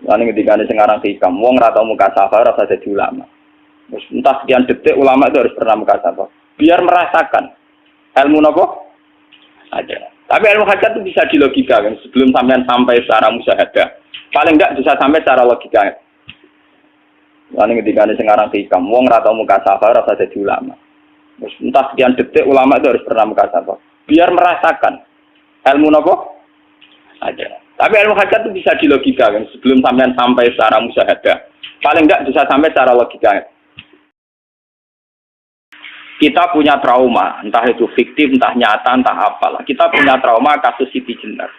Lan ketika sing aran hikam, wong ora tau mukasafah rasa jadi ulama. Entah sekian detik ulama itu harus pernah mukasafah. Biar merasakan ilmu nopo ada. Tapi ilmu hajat itu bisa dilogikakan sebelum sampai secara musyahadah. Paling enggak bisa sampai secara logika. Lan ketika sing aran hikam, wong ora tau mukasafah rasa jadi ulama. Entah sekian detik ulama itu harus pernah mukasafah. Biar merasakan ilmu nopo ada. Tapi ilmu hajat itu bisa dilogikakan sebelum sampai secara musyahadah. Paling enggak bisa sampai secara logika. Kita punya trauma, entah itu fiktif, entah nyata, entah apalah. Kita punya trauma kasus Siti Jenar.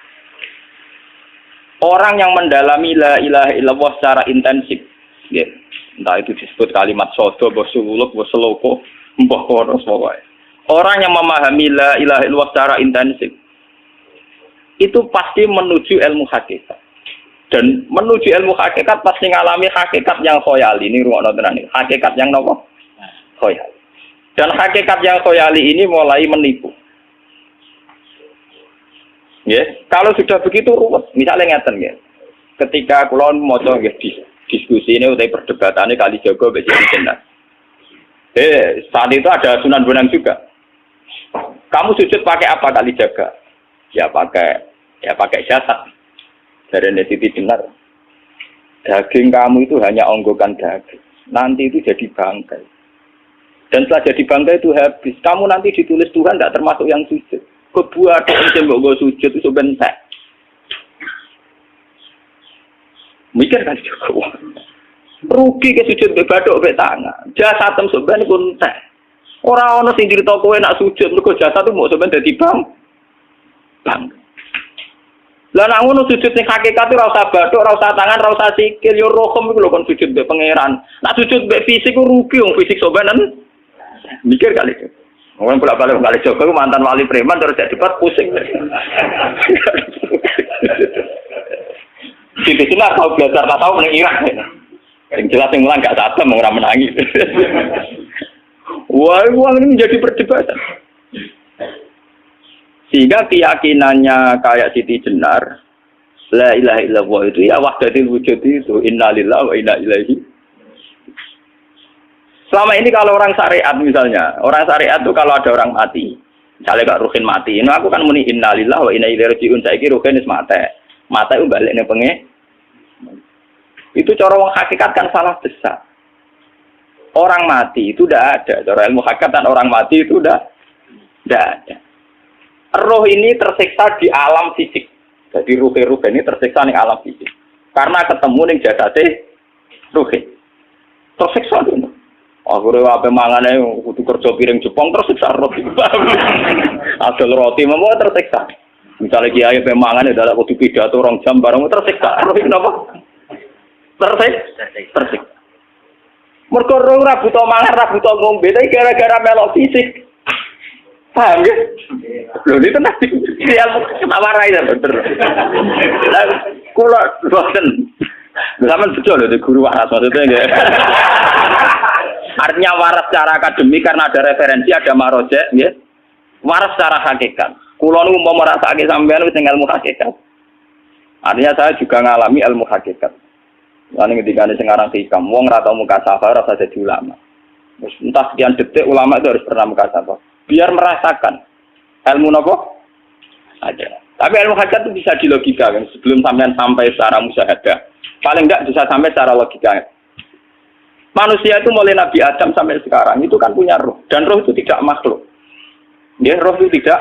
Orang yang mendalami la ilaha illallah secara intensif, ya, entah itu disebut kalimat sodo, bosuluk, boseloko, mbah kono pokoknya. Orang yang memahami la ilaha illallah secara intensif, itu pasti menuju ilmu hakikat. Dan menuju ilmu hakikat pasti ngalami hakikat yang khoyali. Ini ruang tenan ini. Hakikat yang nopo? Khoyali. Dan hakikat yang khoyali ini mulai menipu. Ya, kalau sudah begitu ruwet. Misalnya ngeten ya. Ketika kula maca nggih diskusi ini utai perdebatannya kali jago mbek Jenar. Saat itu ada Sunan Bonang juga. Kamu sujud pakai apa kali jaga? Ya pakai jasad. Dari Siti Jenar. Daging kamu itu hanya onggokan daging. Nanti itu jadi bangkai. Dan setelah jadi bangkai itu habis. Kamu nanti ditulis Tuhan tidak termasuk yang sujud. Kebuat yang mbok sujud itu bentek. Mikir kan juga. Rugi ke sujud be bathuk be tangan. Jasad tem sampean iku entek. Ora ana sing crita kowe nak sujud mergo jasad itu mbok sampean dadi bang. Lah nek ngono sujud sing hakikat ora usah bathuk, ora usah tangan, ora usah sikil, yo rohom iku lho kon sujud mbek pangeran. Nak sujud mbek fisik ku rugi wong fisik sampean. Mikir kali itu. Orang bolak-balik kali Joko mantan wali preman terus jadi debat pusing. Siti Jenar tahu belajar tak tahu menang Irak. Yang jelas yang mulang gak satem orang menangis. Wah, uang ini menjadi perdebatan. Sehingga keyakinannya kayak Siti Jenar, la ilaha illallah itu ya wahdatul wujud itu innalillahi wa inna ilaihi. Selama ini kalau orang syariat misalnya, orang syariat itu kalau ada orang mati, misalnya Kak Ruhin mati, ini aku kan muni innalillahi wa inna ilaihi raji'un, saiki Ruhin wis mate. Mate itu balik ning penge. Itu cara wong hakikat kan salah besar. Orang mati itu tidak ada, cara ilmu hakikat orang mati itu tidak ada. Roh ini tersiksa di alam fisik. Jadi ruh ini tersiksa di alam fisik. Karena ketemu ning jasate ruh. Tersiksa dulu. Aku apa mangane kudu kerja piring Jepang tersiksa roti. Asal roti memang tersiksa. Misalnya kiai pemangane dadak kudu pidato 2 jam bareng tersiksa. Roti kenapa? Tersiksa. Mergo ora buta mangan, ora buta ngombe, tapi gara-gara melok fisik. Paham ya? Lho itu nanti ilmu ketawarai ya bener. Lah kula boten. Zaman betul lho guru waras maksudnya nggih. Artinya waras secara akademik karena ada referensi, ada marojek, ya. Waras secara hakikat. Kulo nu mau merasake sampean wis ilmu hakikat. Artinya saya juga ngalami ilmu hakikat. Lan ketika sing aran hikam, wong ora tau mukasafah rasa jadi ulama. Entah sekian detik ulama itu harus pernah mukasafah. Biar merasakan ilmu nopo ada. Tapi ilmu hajat itu bisa dilogikakan sebelum sampai secara musyahadah. Paling enggak bisa sampai secara logika. Manusia itu mulai Nabi Adam sampai sekarang itu kan punya roh. Dan roh itu tidak makhluk. Ya, roh itu tidak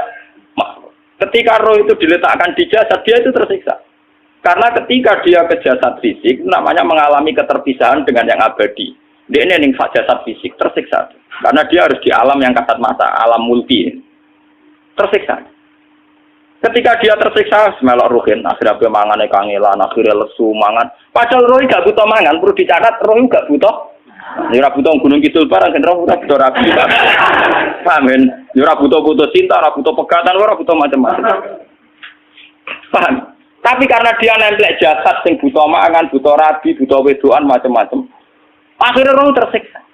makhluk. Ketika roh itu diletakkan di jasad, dia itu tersiksa. Karena ketika dia ke jasad fisik, namanya mengalami keterpisahan dengan yang abadi. Dia ini yang jasad fisik, tersiksa. Karena dia harus di alam yang kasat mata, alam multi. Tersiksa. Ketika dia tersiksa, semelok ruhin, akhirnya dia mangannya kangelan, akhirnya lesu, mangan. Padahal roh gak butuh mangan, perlu dicatat, roh gak butuh. Ini butuh gunung kidul barang, roh butuh rapi. Paham kan? Ini butuh cinta, butuh pegatan, butuh macam-macam. Paham? Tapi karena dia nemplek jasad, yang butuh mangan, butuh rabi, butuh wedoan, macam-macam. Akhirnya roh tersiksa.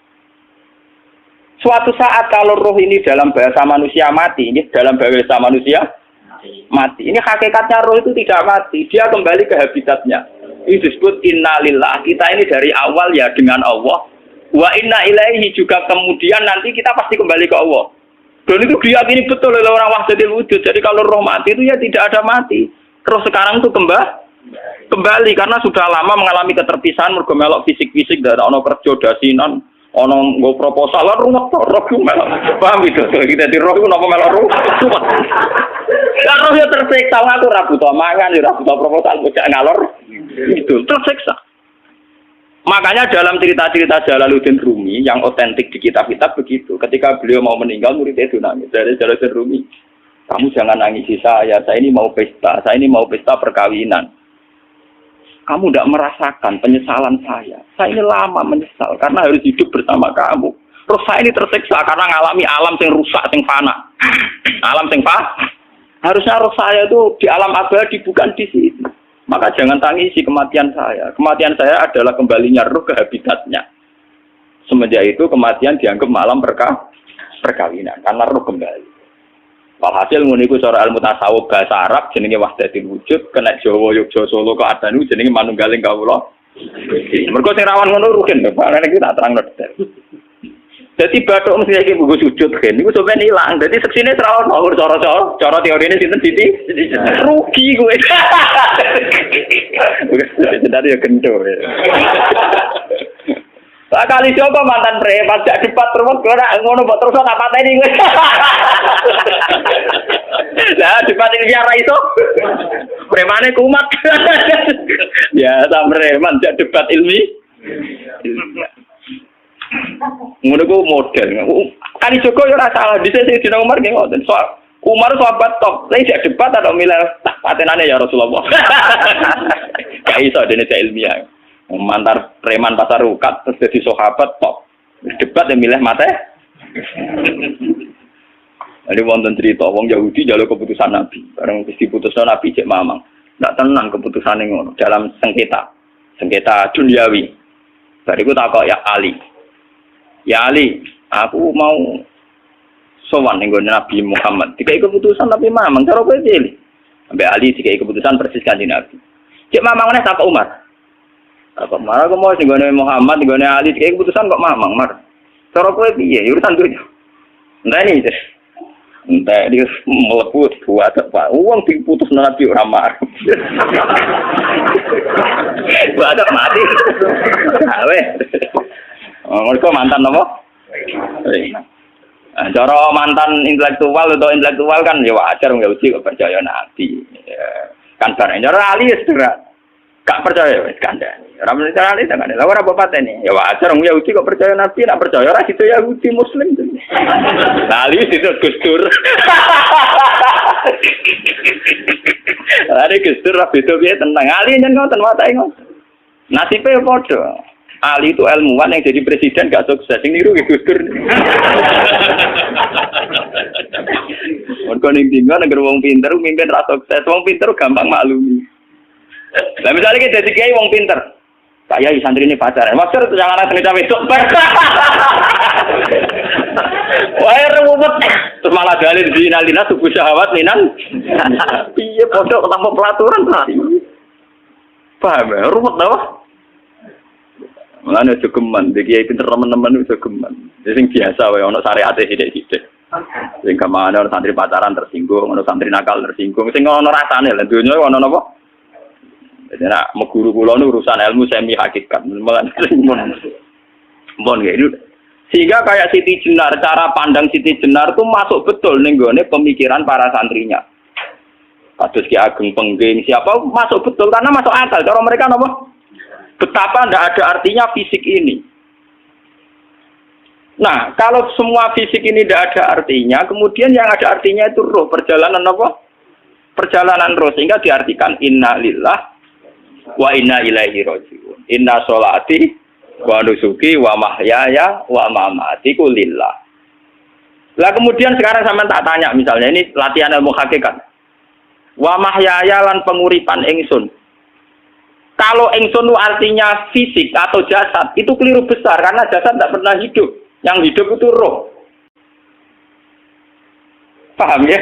Suatu saat kalau roh ini dalam bahasa manusia mati, ini dalam bahasa manusia mati. Ini hakikatnya roh itu tidak mati, dia kembali ke habitatnya. Itu disebut innalillah. Kita ini dari awal ya dengan Allah. Wa inna ilaihi juga kemudian nanti kita pasti kembali ke Allah. Dan itu diyakini betul oleh orang wahdatul wujud. Jadi kalau roh mati itu ya tidak ada mati. Terus sekarang itu kembali karena sudah lama mengalami keterpisahan mergo melok fisik-fisik dan ono kerja dasinan, ono nggo proposal ruwet roh ku melok. Paham itu? Kita di roh ku napa melok ruwet. Lah roh ya tersiksa aku ora butuh mangan, ora butuh proposal bocah ngalor. Itu tersiksa. Makanya dalam cerita-cerita Jalaluddin Rumi yang otentik di kitab-kitab begitu. Ketika beliau mau meninggal, muridnya itu nangis. Dari Jalaluddin Rumi, kamu jangan nangisi saya ini mau pesta perkawinan. Kamu tidak merasakan penyesalan saya. Saya ini lama menyesal karena harus hidup bersama kamu. Terus saya ini tersiksa karena ngalami alam yang rusak, yang fana. Alam yang fana. Harusnya roh saya itu di alam abadi, bukan di sini. Maka jangan tangisi kematian saya. Kematian saya adalah kembalinya roh ke habitatnya. Semenjak itu kematian dianggap malam perkawinan. Karena roh kembali. Walhasil nguniku cara ilmu tasawuf bahasa Arab jenenge wahdatul wujud, kena Jawa Yogyakarta Solo ke Adanu jenenge manunggaling kawula. Mergo sing rawan ngono rugen to, Pak. Nek tak terangno detail. Dadi bathuk mesti iki buku sujud kan niku sampeyan ilang. Dadi seksine rawan ngawur cara teorine sinten Siti? Rugi kowe. Dadi ya gendo. Lah kali coba mantan preman jak debat terus ora ngono mbok terus tak pateni kowe. Lah debat iki ora iso. Premane kumat. Ya ta preman jak debat ilmi. Ngono ku model. Kali Joko yo ora salah dhisik Dina Umar nggih ngoten. Soal Umar sahabat top. Lah jak debat atau milih tak patenane ya Rasulullah. Gak iso dene ilmiah. Mantar preman pasar rukat terus jadi sahabat top debat yang milih mate. Jadi wonten cerita wong Yahudi jaluk keputusan Nabi bareng wis diputusno Nabi cek mamang ndak tenang keputusane ngono dalam sengketa duniawi. Bariku takok ya Ali aku mau sowan ning Nabi Muhammad dikai keputusan Nabi mamang cara kowe pilih ambek Ali dikai keputusan persis kanjeng Nabi cek mamang meneh takok Umar. Apa marah aku mau singgone Muhammad, singgone Ali, kayak keputusan kok mamang mar. Cara kowe piye? Urusan duit. Entah ini, entah dia meleput buat apa? Uang diputus Nabi ora mar. Buat mati. Awe. Mereka mantan apa? Cara mantan intelektual kan ya wajar nggak uji kok percaya Nabi. Kan bareng cara Ali ya gak percaya wis kandhani. Ora percaya ali tenan. Lah ora bapatene. Ya wajar wong Yahudi kok percaya Nabi, nek percaya ora situ Yahudi Muslim. Ali situ Gus Dur. Ali Gus Dur beda piye tenang. Ali nyen ngoten watake ngoten. Nasibe padha. Ali itu ilmuwan yang jadi presiden gak sukses. Sing niru Gus Dur. Mergo ning dinggo nek wong pinter mimpin ra sukses. Wong pinter gampang maklumi. Lah misalnya kita jadi kiai wong pinter, saya santri ini pacaran, maksud jangan ada cerita besok. Wah ruwet, terus malah dalil dinalina subuh syahwat minan. Iya bodoh tanpa pelaturan tadi. Paham ya, ruwet dah. Mulane aja geman, iki kiai pinter teman-teman aja geman. Sing biasa wae ana syariate sithik-sithik. Sing kamane ana santri pacaran tersinggung, ana santri nakal tersinggung, sing ana rasane lha donya ana napa? Jadi nak meguru kula nu urusan ilmu semi hakikat. Mon gitu. Sehingga kayak Siti Jenar, cara pandang Siti Jenar tuh masuk betul ning gone pemikiran para santrinya. Kados Ki Ageng Pengging siapa masuk betul karena masuk akal. Cara mereka napa? Betapa ndak ada artinya fisik ini. Nah, kalau semua fisik ini ndak ada artinya, kemudian yang ada artinya itu roh, perjalanan apa? Perjalanan roh sehingga diartikan inna lillah wa inna ilaihi raji'un. Inna sholati wa nusuki wa mahyaya wa mamati lillah. Lah kemudian sekarang sampean tak tanya misalnya ini latihan ilmu hakikat. Wa mahyaya lan penguripan ingsun. Kalau ingsun itu artinya fisik atau jasad, itu keliru besar karena jasad tidak pernah hidup. Yang hidup itu roh. Paham ya?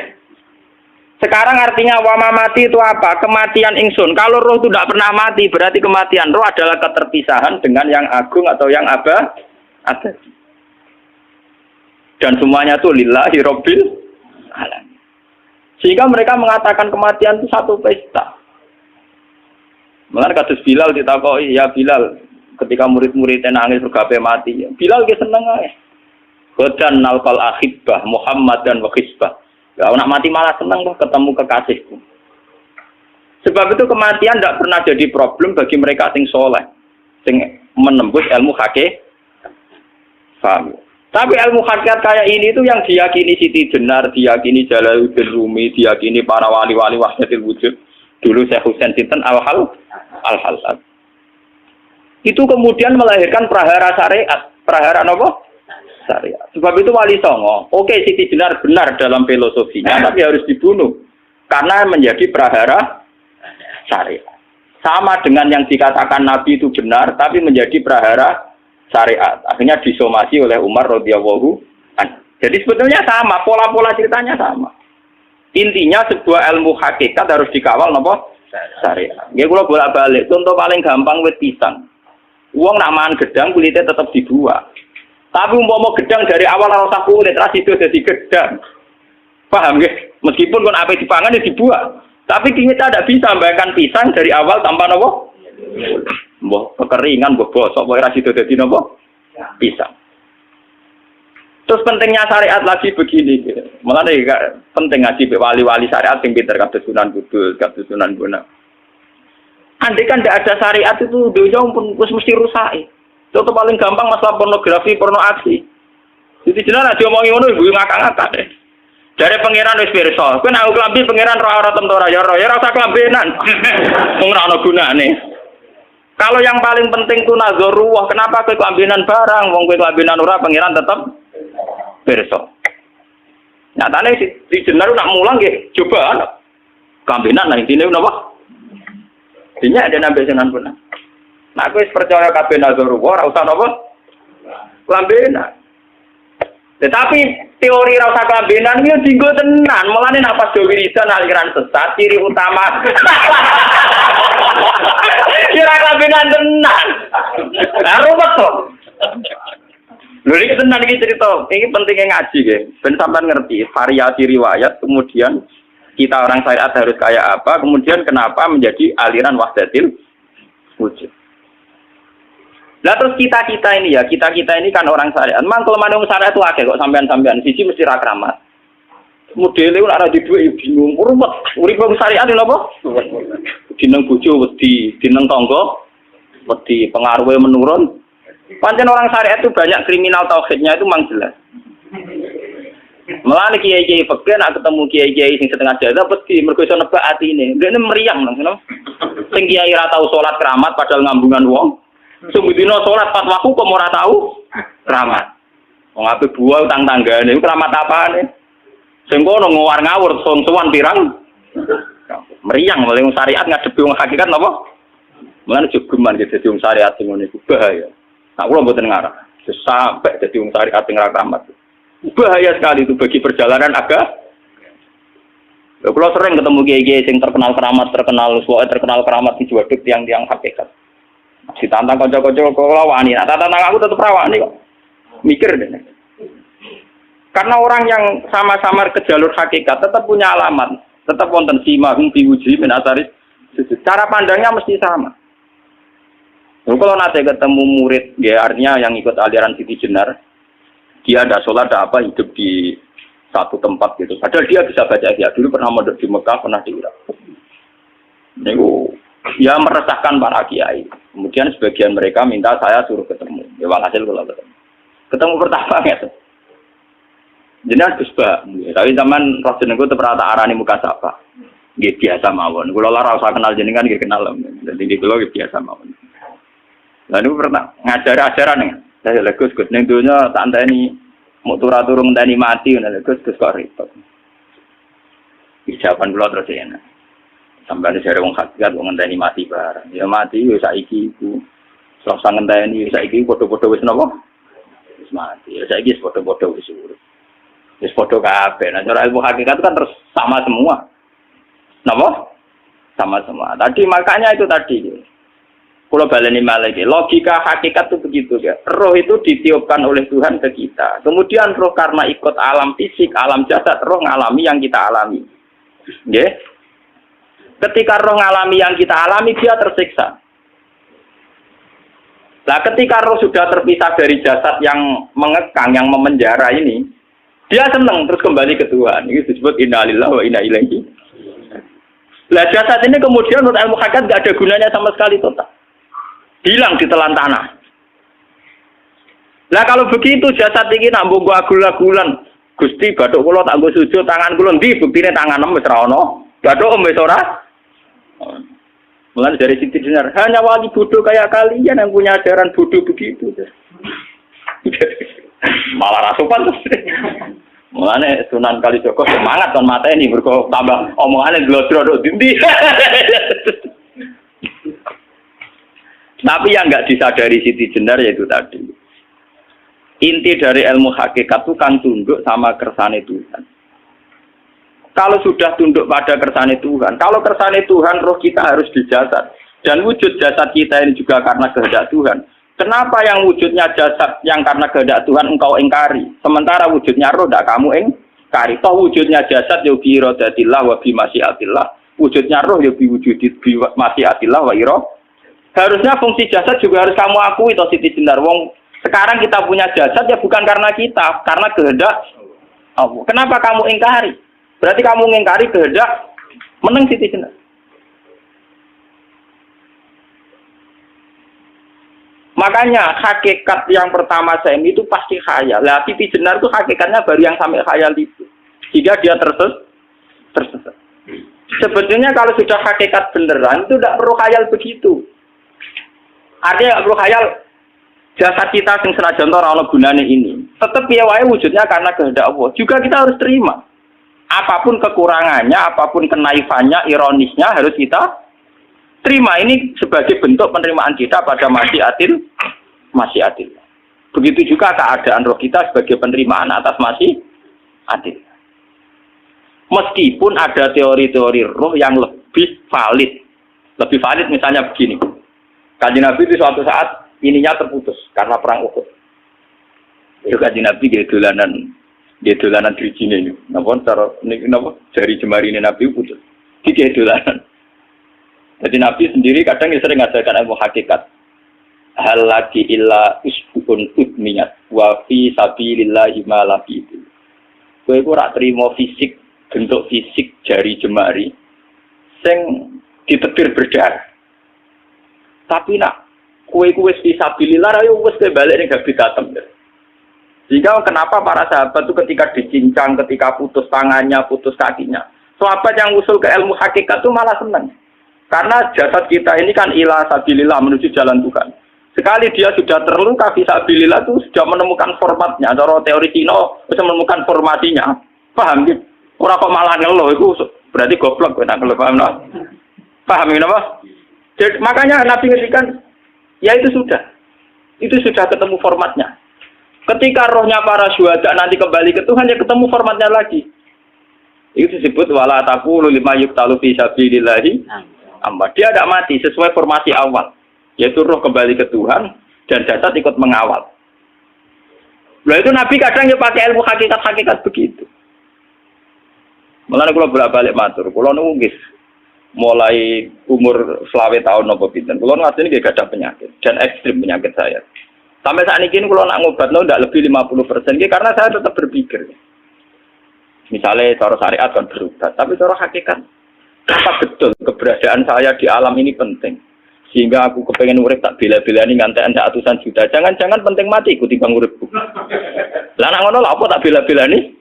Sekarang artinya wama mati itu apa? Kematian ingsun. Kalau roh itu tidak pernah mati, berarti kematian roh adalah keterpisahan dengan yang agung atau yang abadi. Dan semuanya itu lillahi robbil alamin. Sehingga mereka mengatakan kematian itu satu pesta. Mengenai kasus Bilal ditakoi, ya Bilal, ketika murid-muridnya nangis bergape mati, Bilal dia seneng aja. Godan nalkal akhibah Muhammad dan wakisbah. Kalau nak mati malah senang loh ketemu kekasihku. Sebab itu kematian tidak pernah jadi problem bagi mereka sing soleh, sing menembus ilmu hakikat. Paham? Tapi ilmu hakikat kayak ini itu yang diyakini Siti Jenar, diyakini Jalaluddin Rumi, diyakini para wali-wali wahdatul wujud. Dulu Syekh Husain Sinten Al-Halal. Itu kemudian melahirkan prahara syariat. Prahara apa? Syariat. Sebab itu Wali Songo, oke Siti Jenar benar dalam filosofinya, tapi harus dibunuh karena menjadi prahara syariat. Sama dengan yang dikatakan Nabi itu benar, tapi menjadi prahara syariat. Akhirnya disomasi oleh Umar radhiyallahu anhu. Jadi sebetulnya sama, pola-pola ceritanya sama. Intinya sebuah ilmu hakikat harus dikawal nopo syariat. Nggih kula bolak-balik. Contoh paling gampang wit pisang. Wong nak mangan gedang kulitnya tetap dibuat. Tapi umpama gedang dari awal ora usah kulit, ra sido dadi gedang. Paham nggih? Meskipun kon ape dipangan ya dibuat. Tapi kita tidak bisa membayangkan pisang dari awal tanpa nopo. Mbah kekeringan, mbah bosok, mbah ra sido dadi nopo? Pisang. Terus pentingnya syariat lagi begini, gitu. Makanya penting ngaji wali-wali syariat yang pinter kados Sunan Kudus, kados Sunan Bonang. Andai kan tidak ada syariat itu dunia pun mesti rusak. Contoh paling gampang masalah pornografi, porno aksi. Jadi jenar aja omongi ngono ibu ngakak-ngakak deh. Dari pangeran wis pirsa, kowe nek klambi pangeran ora tentu ya rasa klambenan. Wong ora ana gunane. Kalau yang paling penting itu nazarullah, kenapa kowe klambenan barang, wong kowe klambenan ora pangeran tetap pirsa. Nyatane di jenar nak mulang nggih coba klambenan nah intine napa? Dinya ada nabi Sunan Bonang. Nah, aku percaya kabeh nazarullah ora usah napa? Klambenan. Tetapi teori ora usah klambenan iki dinggo tenan. Mulane nek pas wiridan aliran sesat ciri utama. Kira klambenan tenan. Lah ruwet to. Lho iki tenan iki cerita. Iki pentingnya ngaji nggih. Ben sampean ngerti variasi riwayat kemudian kita orang syariat harus kayak apa, kemudian kenapa menjadi aliran wahdatil wujud. Nah terus kita-kita ini kan orang syariat. Memang kelemahan orang syariat itu akeh kok sampean-sampean. Siji mesti ra kramat. Modele ora di dhuwit bingung, ruwet. Urip wong syariat lho apa? Dineng bojo wedi, dineng tangga wedi, pengaruhe menurun. Pancen orang syariat itu banyak kriminal tauhidnya itu memang jelas. Mulane kiai-kiai fikih nak ketemu kiai-kiai sing setengah jaga wedi mergo iso nebak atine. Ndekne meriang nang ngono. Sing kiai ra tau salat keramat padahal ngambungan wong. Sumudina salat pas waktu kok ora tau keramat. Wong ape buah utang tanggane iku keramat apane? Sing kono ngawur-ngawur sowan pirang. Meriang oleh syariat ngadepi wong hakikat napa? Mulane jogeman gitu dadi wong syariat sing ngene iku bahaya. Nah kula mboten ngarah. Sampai dadi wong syariat sing ra keramat. Bahaya sekali itu bagi perjalanan agama. Kalau sering ketemu kiai-kiai yang terkenal keramat di Juwaduk tiang-tiang hakikat. Si tantang kocok-kocok kalau wani, nah tantang aku tetap rawani kok. Mikir deh. Karena orang yang sama-sama ke jalur hakikat tetap punya alamat, tetap wonten simahum biwuji min asaris. Cara pandangnya mesti sama. Kalau nanti ketemu murid, ya artinya yang ikut aliran Siti Jenar, dia ada sholat, ada apa, hidup di satu tempat gitu. Padahal dia bisa baca ihya. Dulu pernah mondok di Mekah, pernah di Irak. Itu ya meresahkan para kiai. Kemudian sebagian mereka minta saya suruh ketemu. Ya walhasil kalau ketemu pertama gitu. Jenengan Gus Ba. Tapi zaman roh jenengku tetep rata arani muka sapa. Nggih biasa mawon. Kula ora usah kenal jenengan nggih kenal. Jadi kula biasa mawon. Lalu pernah ngajar-ajaran nih. Saya Gus ning donya tak enteni mau turu ngenteni mati ngono Gus kok ribet. Jawaban kula terus ya. Sampai ada wong hakikat wong ngenteni mati bareng. Ya mati wis saiki iku. Selasa ngenteni saiki padha-padha wis napa? Wis mati. Ya saiki wis padha-padha wis urip. Wis padha kabeh. Nah cara ilmu hakikat kan terus sama semua. Napa? Sama semua. Tadi makanya itu tadi. Kalau baleni malih, logika hakikat itu begitu ya. Roh itu ditiupkan oleh Tuhan ke kita. Kemudian roh karena ikut alam fisik, alam jasad, roh ngalami yang kita alami. Nggih. Ketika roh ngalami yang kita alami, dia tersiksa. Nah, ketika roh sudah terpisah dari jasad yang mengekang, yang memenjara ini, dia senang terus kembali ke Tuhan. Ini disebut inna lillahi wa inna ilaihi. Lah jasad ini kemudian menurut ilmu hakikat nggak ada gunanya sama sekali total. Hilang di telan tanah. Lah kalau begitu jasad ini nak mbok agul-agulan. Gusti bathuk kula tak nggo sujud tangan kula ndi buktine tanganem wis ra ono. Bathuk wis ora. Mulai dari Siti Jenar, hanya wali bodoh kayak kalian yang punya ajaran bodoh begitu. Malah rasupan terus. Mulane Sunan Kalijaga semangat kon mateni mergo tambah omongane glodro nduk ndi. Tapi yang nggak disadari Siti Jenar yaitu tadi. Inti dari ilmu hakikat itu kan tunduk sama kersane Tuhan. Kalau sudah tunduk pada kersane Tuhan, kalau kersane Tuhan roh kita harus di jasad. Dan wujud jasad kita ini juga karena kehendak Tuhan. Kenapa yang wujudnya jasad yang karena kehendak Tuhan engkau ingkari? Sementara wujudnya roh tidak kamu ingkari. Toh wujudnya jasad ya bi iradatillah wa bi masyiatillah. Wujudnya roh ya bi wujudit bi masyiatillah wa iradah. Harusnya fungsi jasad juga harus kamu akui toh Siti Jenar. Wong sekarang kita punya jasad ya bukan karena kita, karena kehendak Allah. Kenapa kamu ingkari? Berarti kamu ingkari kehendak meneng Siti Jenar. Makanya hakikat yang pertama saya itu pasti khayal. Lah Siti Jenar itu hakikatnya baru yang sampai khayal itu. Jika dia tersesat. Sebetulnya kalau sudah hakikat beneran itu tidak perlu khayal begitu. Artinya nggak perlu khayal jasad kita yang senajan ora ana gunane ini. Tetap ya wae wujudnya karena kehendak Allah. Juga kita harus terima. Apapun kekurangannya, apapun kenaifannya, ironisnya harus kita terima. Ini sebagai bentuk penerimaan kita pada masyiatil. Begitu juga keadaan roh kita sebagai penerimaan atas masyiatil. Meskipun ada teori-teori roh yang lebih valid. Lebih valid misalnya begini. Kanjeng Nabi itu suatu saat ininya terputus karena perang Uhud. Itu Kanjeng Nabi dia dolanan dirijine ini. Napa cara napa jari jemari ini Nabi putus. Dia dolanan. Jadi Nabi sendiri kadang sering ngajarkan ilmu hakikat. Hal lagi illa usbun udniyat wa fi sabilillahi ma laqitu. Kowe ora trimo fisik, bentuk fisik jari jemari sing ditetir berdarah. Tapi nak kue fisabilillah ayo wis balik ning habitatem. Jika kenapa para sahabat itu ketika dicincang, ketika putus tangannya, putus kakinya, sahabat yang usul ke ilmu hakikat itu malah senang. Karena jasad kita ini kan ila sabilillah menuju jalan Tuhan. Sekali dia sudah terluka fisabilillah itu sudah menemukan formatnya. Cara teori Cina bisa menemukan formasinya. Paham gitu? Orang kok malah ngeluh itu berarti goblok nak ngeluh, paham no? Paham kenapa? Jadi, makanya Nabi ngertikan, ya itu sudah ketemu formatnya. Ketika rohnya para syuhada nanti kembali ke Tuhan, ya ketemu formatnya lagi. Itu disebut wala taqulu lima yuqtalu fi sabilillahi amma. Dia tidak mati sesuai formasi awal, yaitu roh kembali ke Tuhan dan jasad ikut mengawal. Nah itu Nabi kadang ya pakai ilmu hakikat begitu. Mulane kula bolak-balik matur, kula nunggis mulai umur 20 tahun nopo pinten. Kula ngasih nggih gadah penyakit dan ekstrim penyakit saya. Sampai saat ini kula nak ngobatno ndak lebih 50% nggih karena saya tetap berpikir. Misalnya cara syariat kan berobat, tapi cara hakikat apa betul keberadaan saya di alam ini penting. Sehingga aku kepengen urip tak bela-belani ngantek ndak atusan juta. Jangan-jangan penting mati ikuti bang uripku. Lah nak ngono lha apa tak bela-belani?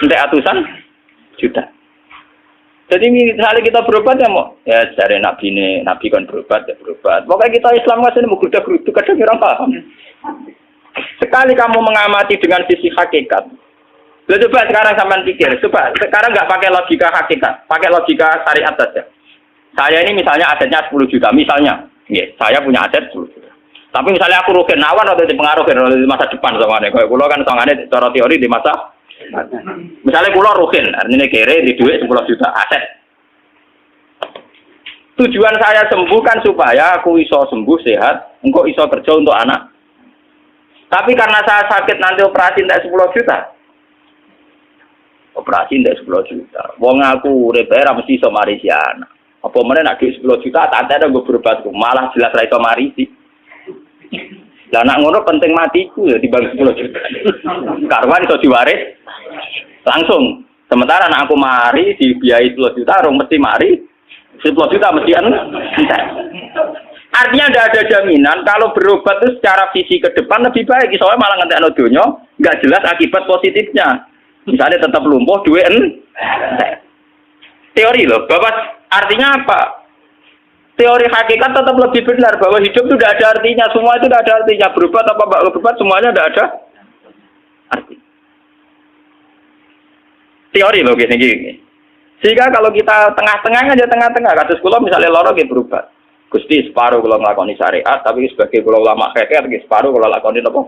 Ndak atusan juta. Jadi misalnya kita berobat ya mau, ya dari Nabi kan berobat ya berobat. Pokoknya kita Islam masih mau geruda-gerudu, kadang orang paham. Sekali kamu mengamati dengan sisi hakikat, coba sekarang sampean pikir, coba sekarang nggak pakai logika hakikat, pakai logika syariat saja. Saya ini misalnya asetnya 10 juta, misalnya, ya, saya punya aset 10 juta. Tapi misalnya aku rugi nawan atau dipengaruhi di masa depan sama nih, kalau pulau kan soalnya cara teori di masa. Misalnya pulau rugi, artinya kere di duit 10 juta aset. Tujuan saya sembuh kan supaya aku iso sembuh sehat, engkau iso kerja untuk anak. Tapi karena saya sakit nanti operasi tidak 10 juta. Operasi tidak 10 juta. Wong aku repera mesti iso marisi anak. Apa meneh nek 10 juta tak ada gue berobat malah jelas ra iso marisi. Lah nak ngono penting matiku ya dibanding 10 juta. Karwan iso diwaris langsung. Sementara anak aku mari dibiayai 10 juta, orang mesti mari 10 juta mesti entek. Artinya tidak ada jaminan kalau berobat itu secara visi ke depan lebih baik. Soalnya malah ngentekno donya, nggak jelas akibat positifnya. Misalnya tetap lumpuh, duit entek. Teori loh, Bapak artinya apa? Teori hakikat tetap lebih benar bahwa hidup itu tidak ada artinya, semua itu tidak ada artinya. Berobat apa enggak berobat semuanya tidak ada arti. Teori loh gini. Sehingga kalau kita tengah-tengah aja tengah-tengah, kasus kula misalnya loro nggih berobat. Gusti separuh kula nglakoni syariat, tapi sebagai kula ulama fikih nggih separuh kula lakoni apa?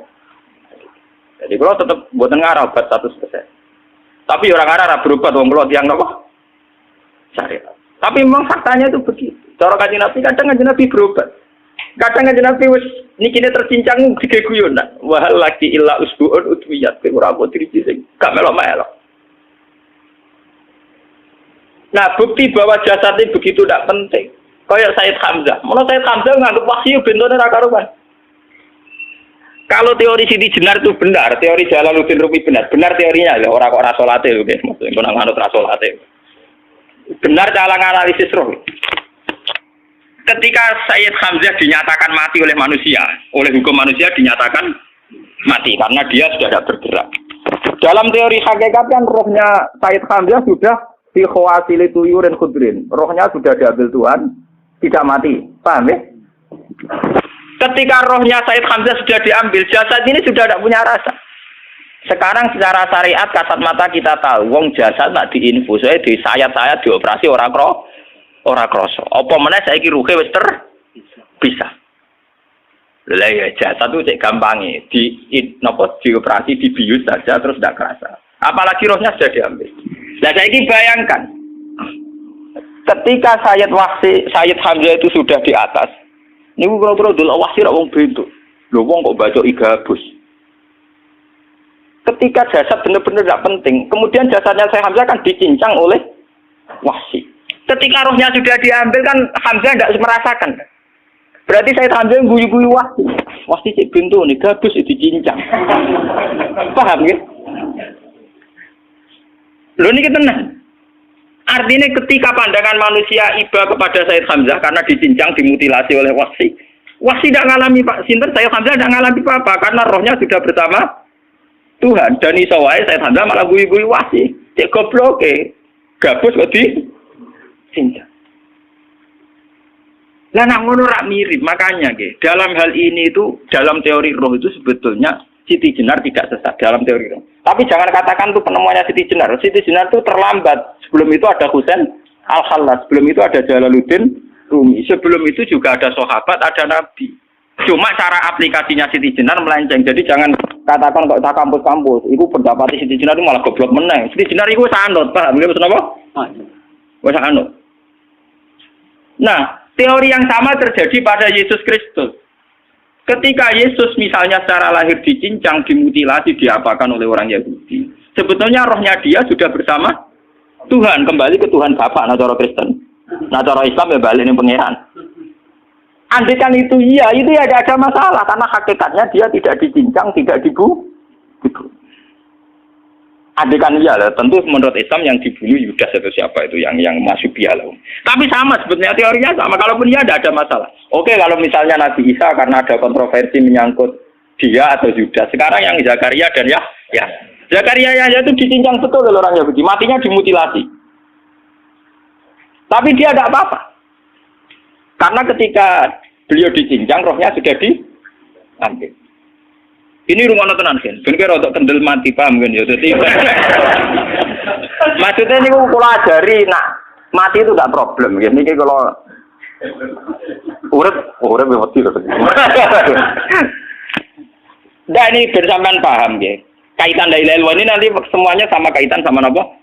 Jadi kula tetep mboten ngarah obat 100%. Tapi orang ngarah berobat wong kula tiyang napa? Syariat. Tapi memang faktanya itu begitu. Cara Kanjeng Nabi kadang Kanjeng Nabi berobat. Kadang Kanjeng Nabi wis nikine tercincang digeguyon. Wahal lagi illa usbuun utwiyat ora apa diriji sing gak melok-melok. Nah, bukti bahwa jasad ini begitu tidak penting. Kayak Sayyid Hamzah. Menurut Sayyid Hamzah nganggep wahyu bentone ra karuan. Kalau teori Siti Jenar itu benar, teori Jalaluddin Rumi benar teorinya lho, ora kok ra salate lho nggih, maksudnya kok nang ra salate. Benar cara analisis roh. Ketika Sayyid Hamzah dinyatakan mati oleh manusia, oleh hukum manusia dinyatakan mati karena dia sudah tidak bergerak. Dalam teori hakikat kan rohnya Sayyid Hamzah sudah fi khawasili tuyurin khudrin. Rohnya sudah diambil Tuhan, tidak mati. Paham ya? Ketika rohnya Sayyid Hamzah sudah diambil, jasad ini sudah tidak punya rasa. Sekarang secara syariat kasat mata kita tahu, wong jasad nak diinfus, di sayat-sayat dioperasi ora kroso. Apa meneh saiki ruhe wis bisa. Lah ya jasad itu cek gampange, dioperasi dibius saja terus tidak kerasa. Apalagi rohnya sudah diambil. Nah saiki bayangkan, ketika Sayyid Hamzah itu sudah di atas, niku kira-kira delok wahsi ra wong bentuk. Lho wong kok baca igabus. Ketika jasad benar-benar tidak penting, kemudian jasadnya Sayyid Hamzah kan dicincang oleh wahsi. Ketika rohnya sudah diambil kan Hamzah tidak merasakan. Berarti Sayyid Hamzah guyu-guyu wahsi. Wahsi cek bentuk nih gabus dicincang. Paham ya? Lho niki tenan. Artinya ketika pandangan manusia iba kepada Sayyid Hamzah karena dicincang, dimutilasi oleh wahsi. Wahsi tidak mengalami Pak Sinten, Sayyid Hamzah tidak mengalami apa-apa karena rohnya sudah bersama Tuhan. Dan iso wae Sayyid Hamzah malah guyu-guyu wahsi. Cek gobloke. Gabus kok dicincang. Lah nak ngono rak mirip, makanya nggih. Dalam hal ini itu dalam teori roh itu sebetulnya Siti Jenar tidak sesat dalam teori roh. Tapi jangan katakan itu penemuannya Siti Jenar. Siti Jenar itu terlambat. Sebelum itu ada Husain Al-Khallas. Sebelum itu ada Jalaluddin Rumi. Sebelum itu juga ada sahabat, ada nabi. Cuma cara aplikasinya Siti Jenar melenceng. Jadi jangan katakan kok tak kampus-kampus. Itu pendapat Siti Jenar itu malah goblok meneng. Siti Jenar itu sanut, paham? Maksud apa? Wes sanut. Nah, teori yang sama terjadi pada Yesus Kristus. Ketika Yesus misalnya secara lahir dicincang, dimutilasi, diapakan oleh orang Yahudi. Sebetulnya rohnya dia sudah bersama Tuhan, kembali ke Tuhan Bapa, nah cara Kristen. Nah cara Islam ya balik ning pangeran. Andaikan itu iya, itu ya ada masalah karena hakikatnya dia tidak dicincang, tidak dibunuh. Andaikan iya lah, tentu menurut Islam yang dibunuh Yudas atau siapa itu yang masuk bialah. Tapi sama sebetulnya teorinya sama. Kalaupun iya ada masalah. Oke, kalau misalnya Nabi Isa karena ada kontroversi menyangkut dia atau Yudas. Sekarang yang Zakaria dan ya Zakaria itu dicincang betul oleh orang Yahudi, matinya dimutilasi. Tapi dia tidak apa-apa. Karena ketika beliau dicincang, rohnya sudah diambil. Ini rumah tenan kan, bener untuk kendel mati paham kan ya. Jadi maksudnya ini kalau ajari, nah mati itu tidak problem. Ini kalau urip mati loh. Nah ini bersamaan paham ya. Kaitan la ilaha illallah ini nanti semuanya sama kaitan sama apa?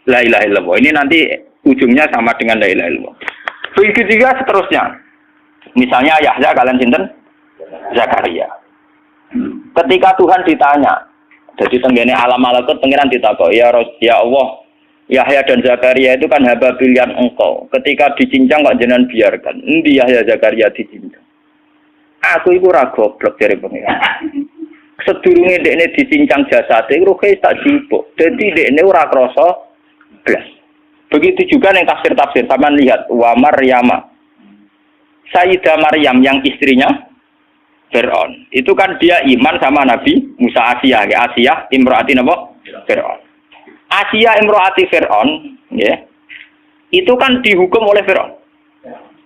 La ilaha illallah. Ini nanti ujungnya sama dengan la ilaha illallah. Begitu juga seterusnya. Misalnya Yahya kalian sinten? Zakaria. Ketika Tuhan ditanya, jadi tenggene alam malakut pangeran ditakok, ya Allah, Yahya dan Zakaria itu kan hamba pilihan engkau. Ketika dicincang kok jenengan biarkan. Endi Yahya Zakaria dicincang? Aku iku ora goblok dari pangeran. Sedurunge dekne dicincang jasate ruhe tak jupuk. Dadi dekne ora krasa blas. Begitu juga yang tafsir-tafsir sampean lihat wa Maryama. Sayyidah Maryam yang istrinya Fir'aun. Itu kan dia iman sama Nabi Musa Asiyah, ya Asiyah imro'ati napa? Fir'aun. Asiyah imro'ati Fir'aun, ya. Itu kan dihukum oleh Fir'aun.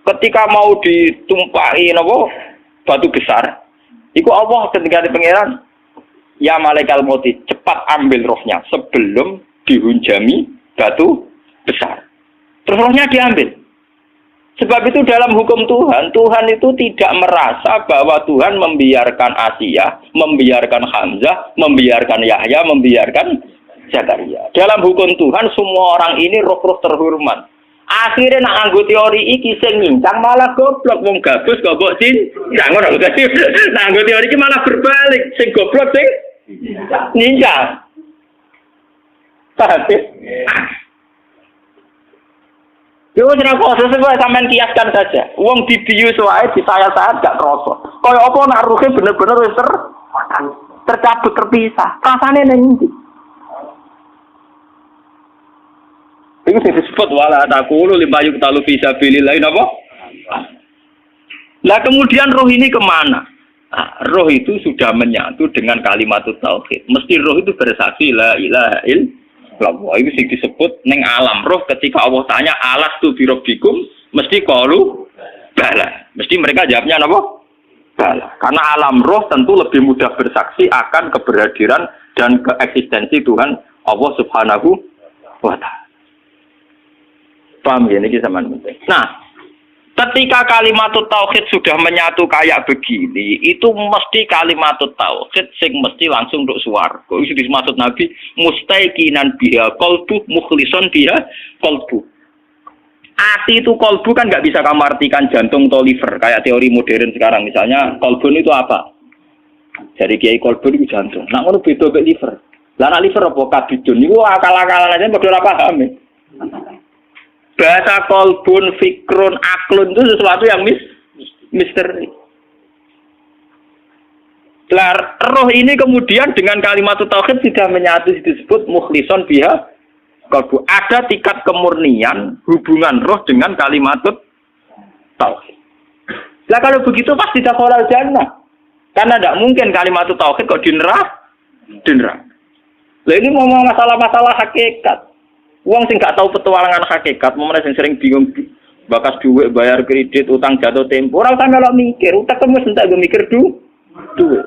Ketika mau ditumpahi napa? Batu besar. Iku Allah ketika di pangeran, ya malaikal mauti, cepat ambil rohnya sebelum dihunjami batu besar. Terus rohnya diambil. Sebab itu dalam hukum Tuhan, Tuhan itu tidak merasa bahwa Tuhan membiarkan Asiyah, membiarkan Hamzah, membiarkan Yahya, membiarkan Zakaria. Dalam hukum Tuhan, semua orang ini roh-roh terhormat. Akhirnya nak anggo teori iki sing nyincang malah goblok, wong gabus goblok cincang ngono. Nah anggo teori iki malah berbalik, sing goblok sing nyincang. Paham? Yo ora kok sesuai sampean kiaskan saja. Wong dibius wae disayat-sayat gak krasa. Kaya apa nak ruhe bener-bener wis tercabut terpisah. Rasane ning ndi? Iku sing disebut wala taqulu limayuk talu fi sabilillah napa? Lah kemudian roh ini kemana? Nah, roh itu sudah menyatu dengan kalimat tauhid. Mesti roh itu bersaksi la ilaha illallah. Itu sing disebut neng alam roh ketika Allah tanya alastu birabbikum mesti qalu bala. Mesti mereka jawabnya apa? Bala. Karena alam roh tentu lebih mudah bersaksi akan keberhadiran dan keeksistensi Tuhan Allah Subhanahu wa taala. Paham ya ini sama penting. Nah, ketika kalimat tauhid sudah menyatu kayak begini, itu mesti kalimat tauhid sing mesti langsung untuk swarga. Itu dimaksud Nabi mustaiqinan biha qalbu mukhlishon biha qalbu. Ati itu qalbu kan nggak bisa kamu artikan jantung atau liver kayak teori modern sekarang. Misalnya qalbun itu apa? Jadi kiai qalbun itu jantung. Nah ngono beda mek liver. Lah nek liver apa kabidun niku akal-akalan aja padha ora paham. Bahasa kolbun, fikrun, aklun itu sesuatu yang misteri. Roh ini kemudian dengan kalimat tauhid sudah menyatu disebut mukhlishon biha kolbu. Ada tingkat kemurnian hubungan roh dengan kalimat tauhid. Lah kalau begitu pasti dakhalal jannah. Karena tidak mungkin kalimat tauhid kok di neraka. Lah ini ngomong masalah-masalah hakikat. Wong sing gak tahu petualangan hakikat, momennya sing sering bingung bakas duit, bayar kredit, utang jatuh tempo. Ora usah melok mikir, utak kamu sentak gue mikir duit.